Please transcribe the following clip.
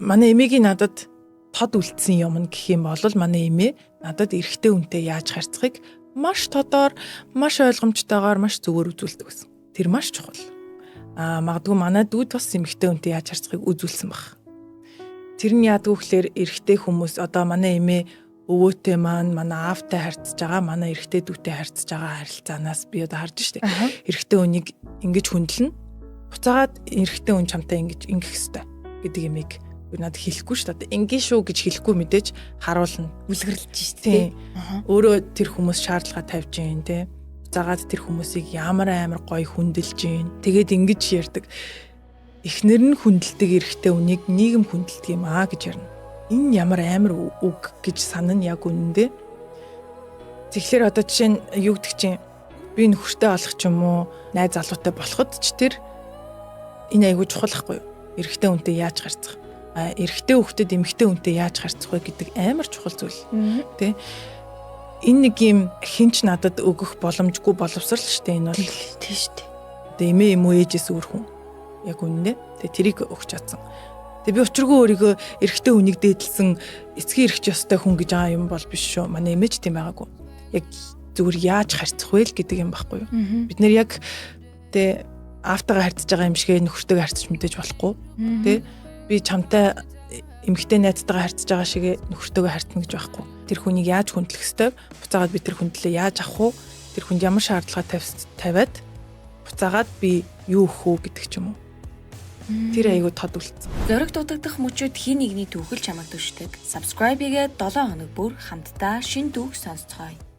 манай эмээгийн надад тод үлдсэн юм гэх юм бол манай эмээ надад эрэгтэй хүнтэй яаж харьцахыг маш тодор, маш ойлгомжтойгоор, маш зөвөр үзүүлдэг гэсэн. Тэр маш чухал. Магадгүй манай дүүд бас эмэгтэй хүнтэй яаж харьцахыг үзүүлсэн баг. Тэр нь яадаг вэ гэхээр эрэгтэй хүмүүс одоо манай эмээ өвөөтэй маань манай аавтай харьцаж байгаа, манай эрэгтэй дүүтэй харьцаж байгаа харилцаанаас би одоо харж штэ. Эрэгтэй хүнийг ингэж хүндлэн буцаагаад эрэгтэй хүн чамтай ингэж ингэх ёстой гэдэг юмыг надад хэлэхгүй шүү дээ. Ингээ шүү гэж хэлэхгүй мэдээж харуулна. Үлгэрлэж штэ. Өөрөө тэр хүмүүс шаардлага тавьж гин те. Буцаагаад тэр хүмүүсийг ямар гоё хүндэлж гин. Тэгээд ингэж ярьдаг. Эхнэр нь хүндэлдэг эрэгтэй хүнийг нийгэм хүндэлдэг юм гэж ярина. Энэ ямар амар үг гэж санана яг үнэндээ. Тэгэхээр одоо жишээ нь юу гэдэг чинь би нөхөртэй олох ч юм уу, найз залуутай болоход ч тэр энэ айгүй чухал ахгүй юу? Эрэгтэй хүнтэй яаж харьцах? Эрэгтэй хүүхдэд эмэгтэй хүнтэй яаж харьцах вэ гэдэг амар чухал зүйл. Тэ? Энэ нэг юм хинч надад өгөх боломжгүй боловсрал шүү дээ энэ бол. Тийм шүү дээ. Тэгээ эмээ юм уу ээжээс өөр хүн. Яг үнэндээ. Тэгээ тэрийг өгч чадсан. Тэгээ би учиргүй өөрийгөө эрэгтэй хүнийг дээдлсэн эцгийн эрэгч ёстой хүн гэж байгаа юм бол биш шүү. Манай эмээж тийм байгаагүй. Яг зүгээр яаж харьцах вэ гэдэг юм байхгүй юу? Бид нэр яг тэ аавтайгаа харьцаж байгаа юм шигээ нөхөртөйгээ харьцаж мэдээж болохгүй. Тэ би чамтай эмэгтэй найзтайгаа харьцаж байгаа шигээ нөхөртөйгээ харьцна гэж байхгүй. Тэр хүнийг яаж хүндлэх ёстой? Буцаагаад би тэр хүндлээ яаж авах вэ? Тэр хүнд ямар шаардлага тавиад буцаагаад би юу өгөх үү гэдэг ч юм уу. Тэр айгуу тод үлдсэн. Зориг дутагдах мөчүүд хин нэгний түүхэл чамайг төшдөг. Subscribe хийгээд 7 хоног бүр хамтдаа шин түүх сонсцгоё.